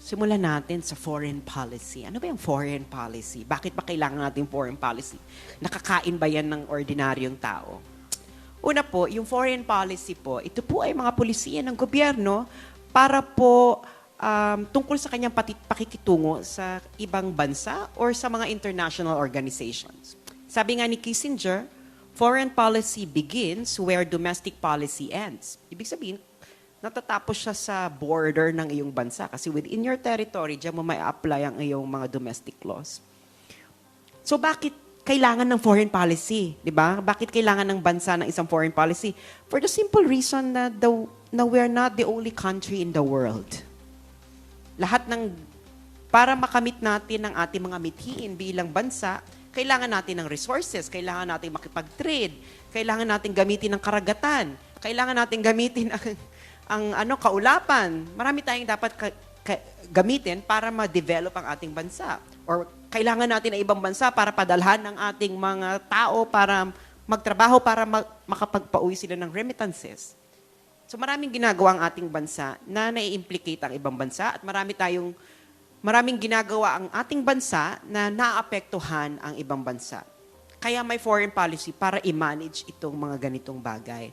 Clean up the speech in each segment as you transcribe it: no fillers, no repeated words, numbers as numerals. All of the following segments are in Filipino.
Simulan natin sa foreign policy. Ano ba yung foreign policy? Bakit ba kailangan natin foreign policy? Nakakain ba yan ng ordinaryong tao? Una po, yung foreign policy po, ito po ay mga pulisiya ng gobyerno para po tungkol sa kanyang pakikitungo sa ibang bansa or sa mga international organizations. Sabi nga ni Kissinger, foreign policy begins where domestic policy ends. Ibig sabihin, natatapos siya sa border ng iyong bansa. Kasi within your territory, diyan mo may apply ang iyong mga domestic laws. So bakit kailangan ng foreign policy? Di ba? Bakit kailangan ng bansa ng isang foreign policy? For the simple reason na we're not the only country in the world. Para makamit natin ang ating mga mithiin bilang bansa, kailangan natin ng resources, kailangan natin makipag-trade, kailangan natin gamitin ng karagatan, kailangan natin gamitin ang kaulapan. Marami tayong dapat gamitin para ma-develop ang ating bansa. Or kailangan natin ng ibang bansa para padalhan ng ating mga tao para magtrabaho para makapagpauwi sila ng remittances. So maraming ginagawa ang ating bansa na nai-implicate ang ibang bansa at maraming ginagawa ang ating bansa na naapektuhan ang ibang bansa. Kaya may foreign policy para i-manage itong mga ganitong bagay.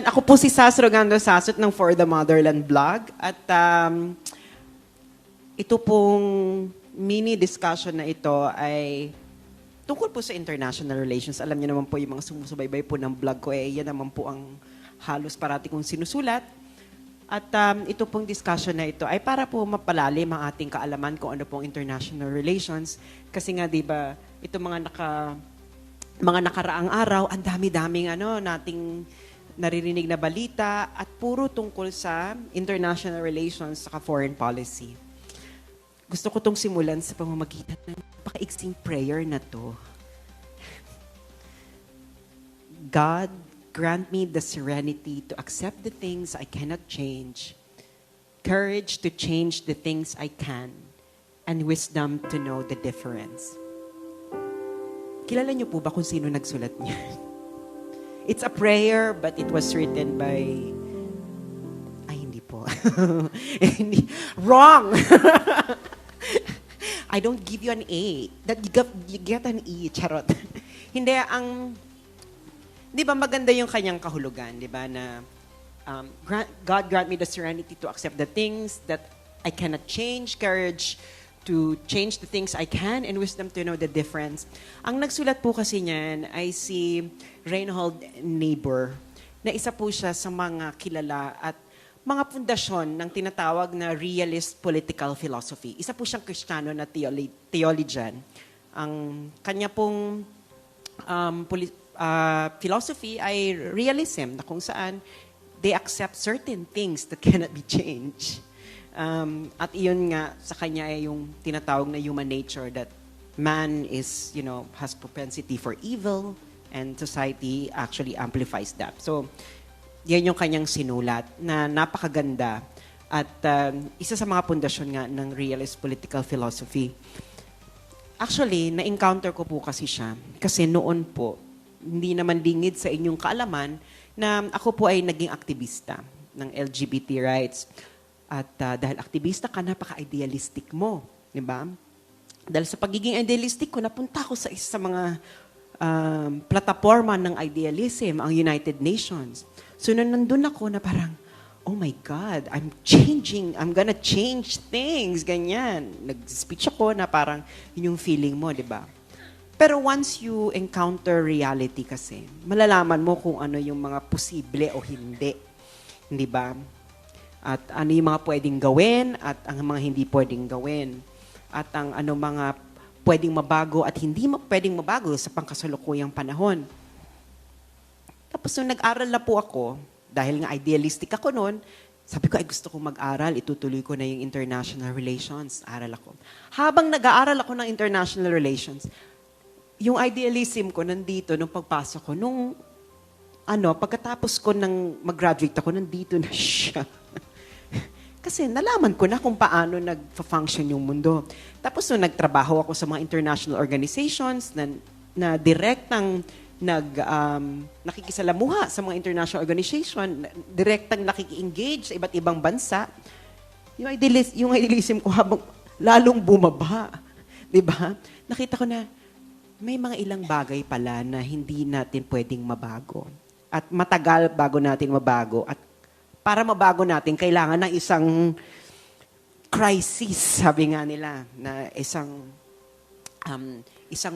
Ako po si Sas Rogando Sasot ng For the Motherland Blog at ito pong mini discussion na ito ay tungkol po sa international relations. Alam niyo naman po yung mga sumusubaybay po ng blog ko, yan naman po ang halos parati kong sinusulat. At ito pong discussion na ito ay para po mapalalim ang ating kaalaman kung ano pong international relations. Kasi nga, di ba, ito mga nakaraang araw, ang dami-daming nating naririnig na balita at puro tungkol sa international relations sa foreign policy. Gusto ko itong simulan sa pamamagitan ng napakaiksing prayer na to. God, grant me the serenity to accept the things I cannot change, courage to change the things I can, and wisdom to know the difference. Kilala niyo po ba kung sino nagsulat niya? It's a prayer, but it was written by... hindi po. Wrong! I don't give you an A. You get an E, charot. Hindi, di ba maganda yung kanyang kahulugan, di ba, na God grant me the serenity to accept the things that I cannot change, courage to change the things I can, and wisdom to know the difference. Ang nagsulat po kasi niyan ay si Reinhold Niebuhr, na isa po siya sa mga kilala at mga pundasyon ng tinatawag na realist political philosophy. Isa po siyang Kristiyano na theologian. Ang kanya pong philosophy ay realism, na kung saan they accept certain things that cannot be changed. At iyon nga sa kanya ay yung tinatawag na human nature, that man is, has propensity for evil and society actually amplifies that. So, yan yung kanyang sinulat na napakaganda at isa sa mga pundasyon nga ng realist political philosophy. Actually, na-encounter ko po kasi siya kasi noon po, hindi naman lingid sa inyong kaalaman na ako po ay naging aktivista ng LGBT rights. At dahil aktivista ka, napaka-idealistic mo. Di ba? Dahil sa pagiging idealistic ko, napunta ko sa isa sa mga plataforma ng idealism, ang United Nations. So, nandun ako na parang, oh my God, I'm gonna change things, ganyan. Nag-speech ako na parang yun yung feeling mo, di ba? Pero once you encounter reality kasi, malalaman mo kung ano yung mga posible o hindi. Hindi ba? At ano yung mga pwedeng gawin at ang mga hindi pwedeng gawin. At ang ano mga pwedeng mabago at hindi pwedeng mabago sa pangkasalukuyang panahon. Tapos nung nag-aral na po ako, dahil nga idealistic ako noon, sabi ko, ay gusto kong mag-aral, itutuloy ko na yung international relations. Aral ako. Habang nag-aaral ako ng international relations, yung idealism ko nandito, nung pagpasok ko, pagkatapos ko mag-graduate ako, nandito na siya. Kasi nalaman ko na kung paano nag-function yung mundo. Tapos nung nagtrabaho ako sa mga international organizations na direktang nakikisalamuha sa mga international organization, direktang nakiki-engage sa iba't ibang bansa, yung idealism ko habang lalong bumaba. Diba? Nakita ko na may mga ilang bagay pala na hindi natin pwedeng mabago. At matagal bago natin mabago. At para mabago natin, kailangan ng isang crisis, sabi nga nila, na isang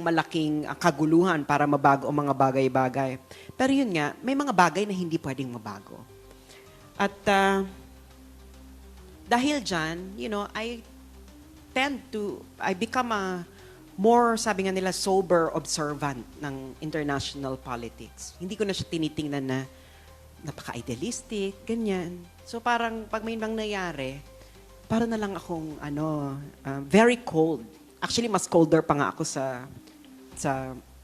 malaking kaguluhan para mabago ang mga bagay-bagay. Pero yun nga, may mga bagay na hindi pwedeng mabago. At dahil dyan, I become a more, sabi nga nila, sober observant ng international politics. Hindi ko na siya tinitingnan na napaka-idealistic, ganyan. So parang pag may nang nangyari, parang na lang akong very cold. Actually, mas colder pa nga ako sa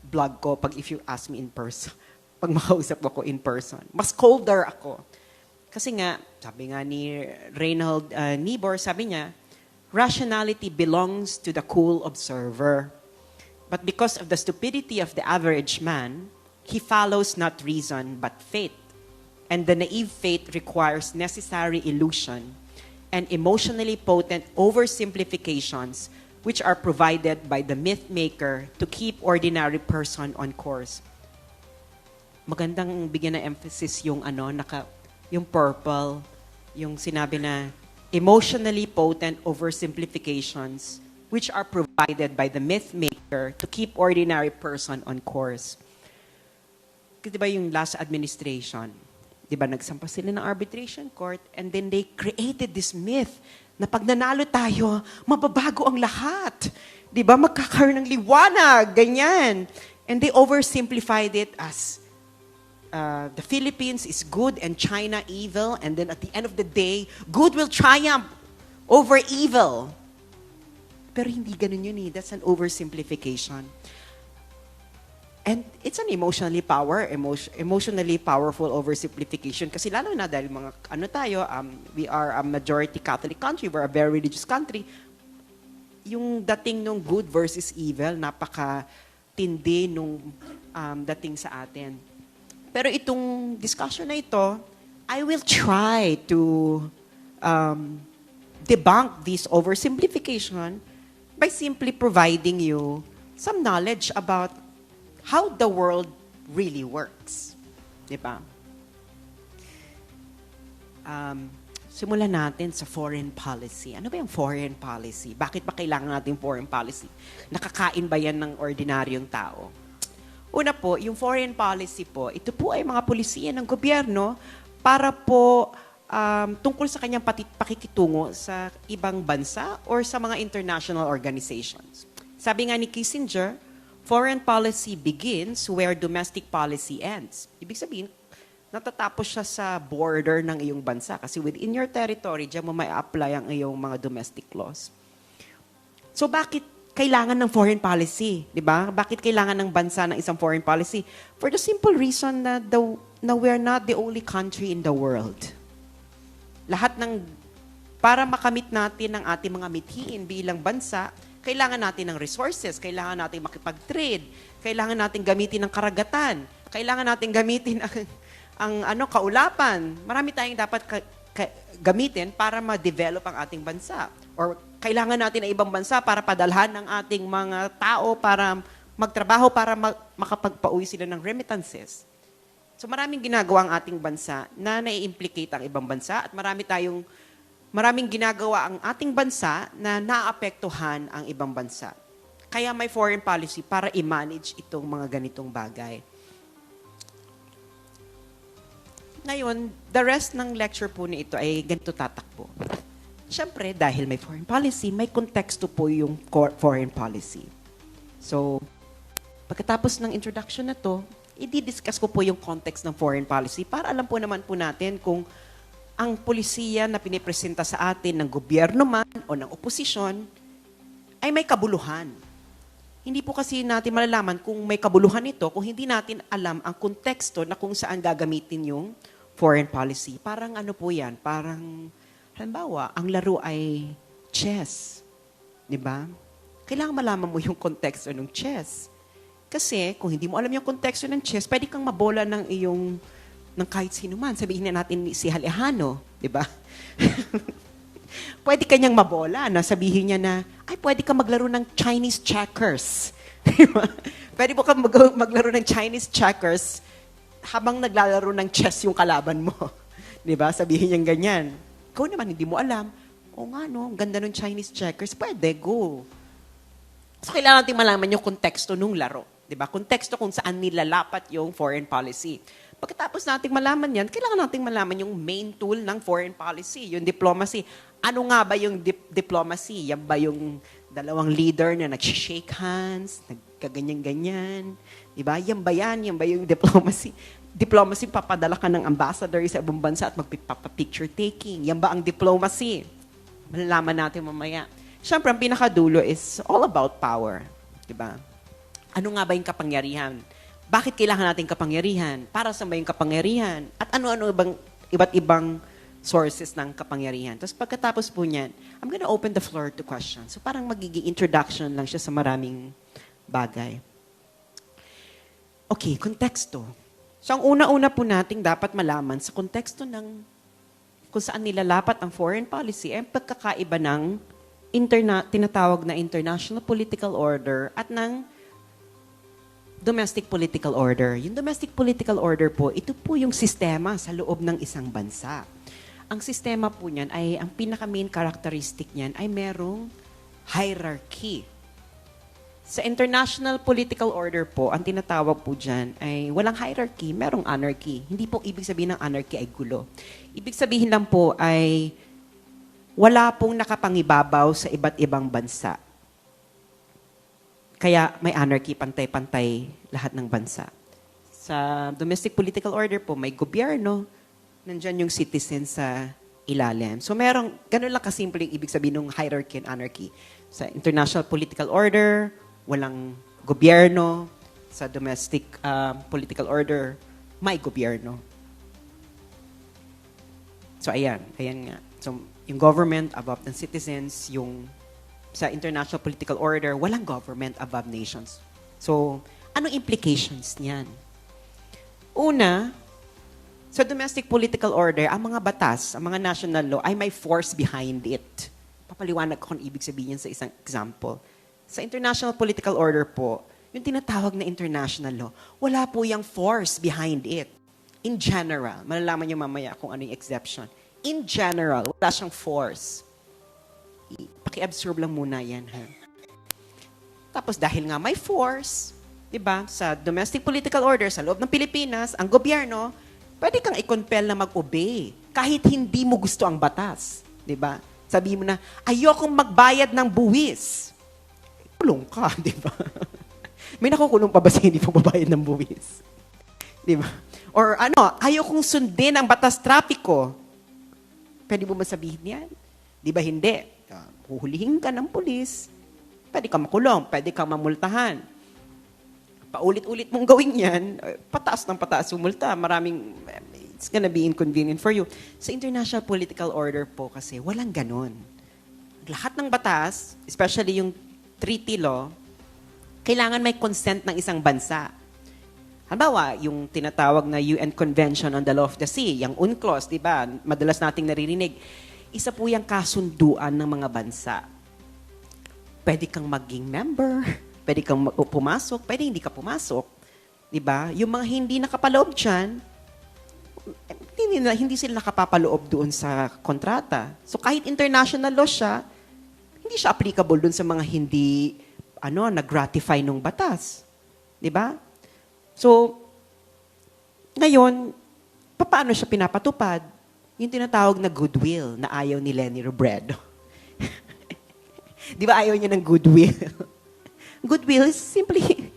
blog ko pag if you ask me in person. Pag makausap ako in person. Mas colder ako. Kasi nga, sabi nga ni Reinhold Niebuhr, sabi niya, rationality belongs to the cool observer. But because of the stupidity of the average man, he follows not reason but faith. And the naive faith requires necessary illusion and emotionally potent oversimplifications which are provided by the myth maker to keep ordinary person on course. Magandang bigyan ng emphasis yung yung purple, yung sinabi na emotionally potent oversimplifications which are provided by the myth maker to keep ordinary person on course. Kasi diba yung last administration, diba nagsampa sila ng arbitration court and then they created this myth na pag nanalo tayo, mababago ang lahat. Diba? Magkakaroon ng liwanag, ganyan. And they oversimplified it as the Philippines is good and China evil, and then at the end of the day, good will triumph over evil. Pero hindi ganun yun eh. That's an oversimplification. And it's an emotionally powerful oversimplification kasi lalo na dahil mga we are a majority Catholic country, we're a very religious country. Yung dating nung good versus evil, napaka-tindi nung dating sa atin. Pero itong discussion na ito, I will try to debunk this oversimplification by simply providing you some knowledge about how the world really works. Diba? Simulan natin sa foreign policy. Ano ba yung foreign policy? Bakit ba kailangan natin foreign policy? Nakakain ba yan ng ordinaryong tao? Una po, yung foreign policy po, ito po ay mga pulisiya ng gobyerno para po tungkol sa kanyang pakikitungo sa ibang bansa or sa mga international organizations. Sabi nga ni Kissinger, foreign policy begins where domestic policy ends. Ibig sabihin, natatapos siya sa border ng iyong bansa kasi within your territory, diyan mo may apply ang iyong mga domestic laws. So bakit kailangan ng foreign policy? Diba? Bakit kailangan ng bansa ng isang foreign policy? For the simple reason na we're not the only country in the world. Para makamit natin ang ating mga mithiin bilang bansa, kailangan natin ng resources, kailangan natin makipag-trade, kailangan natin gamitin ang karagatan, kailangan natin gamitin ang kaulapan. Marami tayong dapat gamitin para ma-develop ang ating bansa. Or kailangan natin ng ibang bansa para padalhan ng ating mga tao para magtrabaho para makapagpauwi sila ng remittances. So maraming ginagawa ang ating bansa na nai-implicate ang ibang bansa at maraming ginagawa ang ating bansa na naapektuhan ang ibang bansa. Kaya may foreign policy para i-manage itong mga ganitong bagay. Ngayon, the rest ng lecture po na ito ay ganito tatakbo. Siyempre, dahil may foreign policy, may konteksto po yung foreign policy. So, pagkatapos ng introduction na to, i-discuss ko po yung context ng foreign policy para alam po naman po natin kung ang polisiya na pinipresenta sa atin ng gobyerno man o ng oposisyon ay may kabuluhan. Hindi po kasi natin malalaman kung may kabuluhan ito kung hindi natin alam ang konteksto na kung saan gagamitin yung foreign policy. Parang ano po yan, parang Halimbawa, ang laro ay chess. Di ba? Kailangan malaman mo yung konteksto ng chess. Kasi kung hindi mo alam yung konteksto ng chess, pwede kang mabola ng kahit sino man. Sabihin na natin si Alejandro, di ba? Pwede kanyang mabola na sabihin niya na, ay, pwede ka maglaro ng Chinese checkers. Di ba? Pwede mo ka maglaro ng Chinese checkers habang naglalaro ng chess yung kalaban mo. Di ba? Sabihin niya ganyan. Ikaw naman, hindi mo alam. O nga, no, ang ganda ng Chinese checkers. Pwede, go. So, kailangan natin malaman yung konteksto ng laro. Diba? Konteksto kung saan nilalapat yung foreign policy. Pagkatapos nating malaman yan, kailangan nating malaman yung main tool ng foreign policy, yung diplomacy. Ano nga ba yung diplomacy? Yan ba yung dalawang leader na nag-shake hands, nagkaganyan-ganyan? Diba? Yan ba yan? Yan ba yung diplomacy? Diplomacy, papadala ka ng ambassador sa ibang bansa at magpapicture taking. Yan ba ang diplomacy? Malalaman natin mamaya. Siyempre, ang pinakadulo is all about power. Diba? Ano nga ba yung kapangyarihan? Bakit kailangan natin kapangyarihan? Para saan ba yung kapangyarihan? At ano-ano iba't ibang sources ng kapangyarihan. Tapos pagkatapos po niyan, I'm gonna open the floor to questions. So parang magiging introduction lang siya sa maraming bagay. Okay, konteksto. So ang una-una po nating dapat malaman sa konteksto ng kung saan nilalapat ang foreign policy ay pagkakaiba ng tinatawag na international political order at ng domestic political order. Yung domestic political order po, ito po yung sistema sa loob ng isang bansa. Ang sistema po niyan ay, ang pinaka-main characteristic niyan ay merong hierarchy. Sa international political order po, ang tinatawag po dyan ay walang hierarchy, merong anarchy. Hindi po ibig sabihin ng anarchy ay gulo. Ibig sabihin lang po ay wala pong nakapangibabaw sa iba't ibang bansa. Kaya may anarchy, pantay-pantay lahat ng bansa. Sa domestic political order po, may gobyerno, nandyan yung citizen sa ilalim. So merong, ganun lang kasimple yung ibig sabihin ng hierarchy and anarchy. Sa international political order, walang gobyerno. Sa domestic political order, may gobyerno. So ayan nga. So yung government above the citizens, yung sa international political order, walang government above nations. So, anong implications niyan? Una, sa domestic political order, ang mga batas, ang mga national law, ay may force behind it. Papaliwanag ko kung ibig sabihin sa isang example. Sa international political order po, yung tinatawag na international law, wala po yung force behind it. In general, malalaman niyo mamaya kung ano yung exception. In general, wala siyang force. Paki-absorb lang muna yan, ha? Tapos dahil nga may force, di ba, sa domestic political order, sa loob ng Pilipinas, ang gobyerno, pwede kang i-compel na mag-obey kahit hindi mo gusto ang batas. Di ba? Sabihin mo na, ayokong magbayad ng buwis. Kulong ka, di ba? May nakukulong pa ba sa hindi pagbabayad ng buwis? Di ba? Or ayokong sundin ang batas trapiko. Pwede mo masabihin yan? Di ba hindi? Huhulihin ka ng pulis. Pwede kang makulong, pwede kang mamultahan. Paulit-ulit mong gawin yan, pataas ng pataas yung multa. It's gonna be inconvenient for you. Sa international political order po kasi, walang ganon. Lahat ng batas, especially yung treaty law, kailangan may consent ng isang bansa. Halimbawa, yung tinatawag na UN Convention on the Law of the Sea, yung UNCLOS, di ba? Madalas nating naririnig. Isa po yung kasunduan ng mga bansa. Pwede kang maging member, pwede kang pumasok, pwede hindi ka pumasok. Di ba? Yung mga hindi nakapaloob dyan, hindi sila nakapapaloob doon sa kontrata. So kahit international law siya, hindi siya applicable doon sa mga hindi nag-ratify ng batas. Di ba? So, ngayon, paano siya pinapatupad? Yung tinatawag na goodwill na ayaw ni Leni Robredo. Di ba ayaw niya ng goodwill? Goodwill is simply,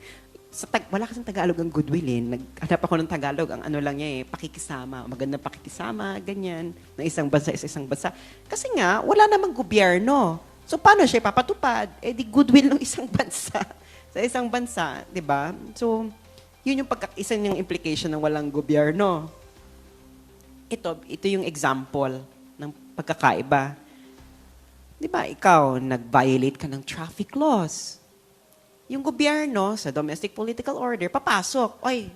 wala kasing Tagalog ang goodwill eh. Naghanap ako ng Tagalog, ang lang niya pakikisama. Magandang pakikisama, ganyan, ng isang bansa sa isang bansa. Kasi nga, wala namang gobyerno. So, paano siya ipapatupad? Di goodwill ng isang bansa sa isang bansa, di ba? So, yun yung isa niyang implication ng walang gobyerno. Ito yung example ng pagkakaiba. Di ba, ikaw, nag-violate ka ng traffic laws. Yung gobyerno, sa domestic political order, papasok. Oy,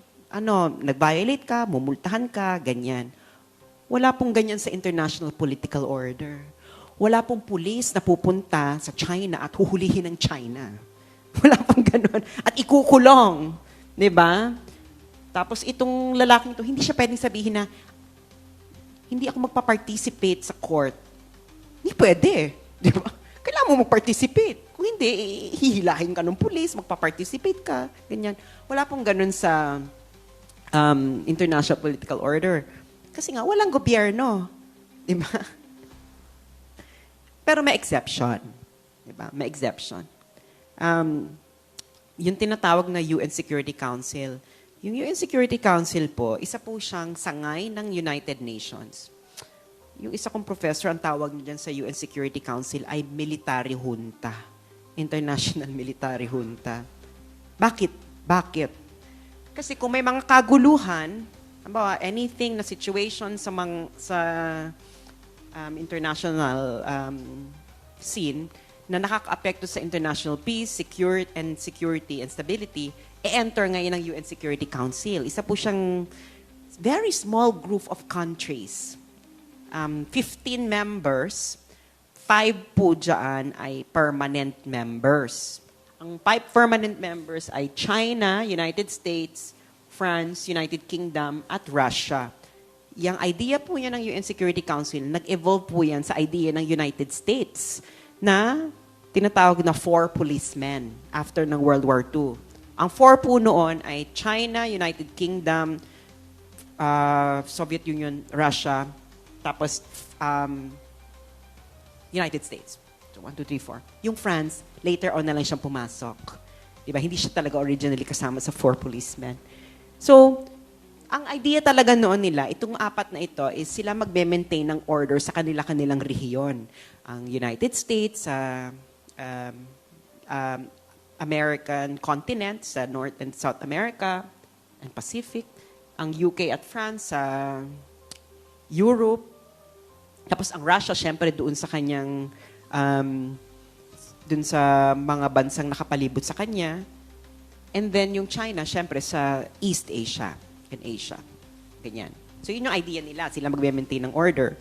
nag-violate ka, mumultahan ka, ganyan. Wala pong ganyan sa international political order. Wala pong pulis na pupunta sa China at huhulihin ng China. Wala pong ganun. At ikukulong. Di ba? Tapos itong lalaking ito, hindi siya pwedeng sabihin na, hindi ako magpa-participate sa court. Hindi pwede. Di ba? Kailangan mo mag-participate. Kung hindi, hihilahin ka ng pulis, magpa-participate ka. Ganyan. Wala pong ganun sa international political order. Kasi nga, walang gobyerno. Di ba? Pero may exception. Di ba? May exception. Yung tinatawag na UN Security Council. Yung UN Security Council po, isa po siyang sangay ng United Nations. Yung isa kong professor, ang tawag niya dyan sa UN Security Council ay military junta. International military junta. Bakit? Bakit? Kasi kung may mga kaguluhan, anything na situation sa international scene na nakaka-apekto sa international peace, security, and stability, e-enter ngayon ng UN Security Council. Isa po siyang very small group of countries. 15 members, 5 po dyan ay permanent members. Ang 5 permanent members ay China, United States, France, United Kingdom, at Russia. Yung idea po yan ng UN Security Council, nag-evolve po yan sa idea ng United States na tinatawag na 4 policemen after ng World War II. Ang 4 po noon ay China, United Kingdom, Soviet Union, Russia, tapos United States. So, 1, 2, 3, 4. Yung France, later on na lang siyang pumasok. Diba? Hindi siya talaga originally kasama sa 4 policemen. So, ang idea talaga noon nila, itong 4 na ito, is sila magme-maintain ng order sa kanilang rehiyon. Ang United States, sa American continent, sa North and South America, and Pacific. Ang UK at France, sa Europe. Tapos ang Russia, syempre, doon sa kanyang, doon sa mga bansang nakapalibot sa kanya. And then yung China, syempre, sa East Asia and Asia. Ganyan. So yun yung idea nila, sila magme-maintain ng order.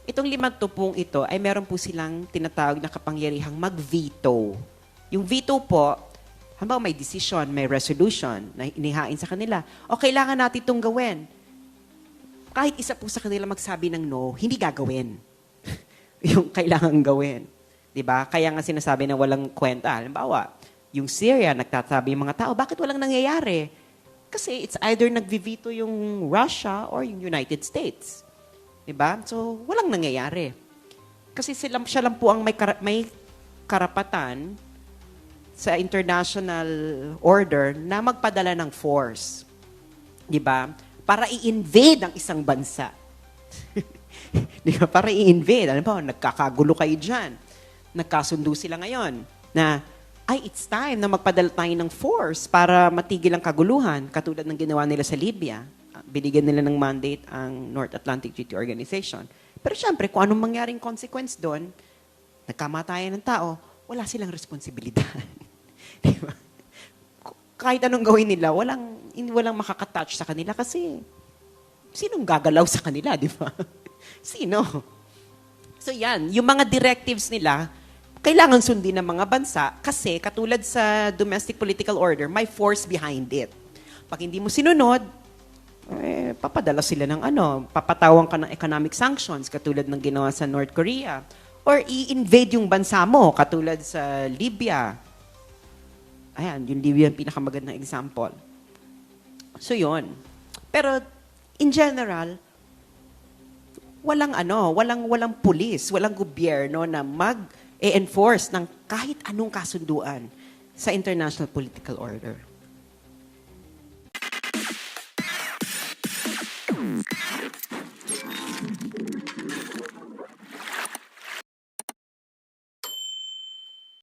Itong 5 tupong ito ay meron po silang tinatawag na kapangyarihang mag-veto. Yung veto po, halimbawa may decision, may resolution na inihain sa kanila, o kailangan natin itong gawin. Kahit isa po sa kanila magsabi ng no, hindi gagawin. Yung kailangan gawin. Diba? Kaya nga sinasabi na walang kwenta. Halimbawa, yung Syria, nagtatabi yung mga tao, bakit walang nangyayari? Kasi it's either nag-veto yung Russia or yung United States. Diba? So, walang nangyayari. Kasi siya lang po ang may karapatan sa international order na magpadala ng force. Diba? Para i-invade ang isang bansa. Diba? Para i-invade. Ano ba? Nagkakagulo kayo dyan. Nagkasundo sila ngayon na it's time na magpadala tayo ng force para matigil ang kaguluhan, katulad ng ginawa nila sa Libya. Binigyan nila ng mandate ang North Atlantic Treaty Organization. Pero syempre, kung anong mangyaring consequence doon, nagkamatayan ng tao, wala silang responsibilidad. Diba? Kahit anong gawin nila, walang makakatouch sa kanila kasi sinong gagalaw sa kanila, di ba? Sino? So yan, yung mga directives nila, kailangan sundin ng mga bansa kasi katulad sa domestic political order, may force behind it. Pag hindi mo sinunod, papadala sila ng papatawang ka ng economic sanctions katulad ng ginawa sa North Korea. Or i-invade yung bansa mo katulad sa Libya. Ayan, yung Libya yung pinakamagandang example. So yun. Pero in general, walang pulis, walang gobyerno na mag-enforce ng kahit anong kasunduan sa international political order.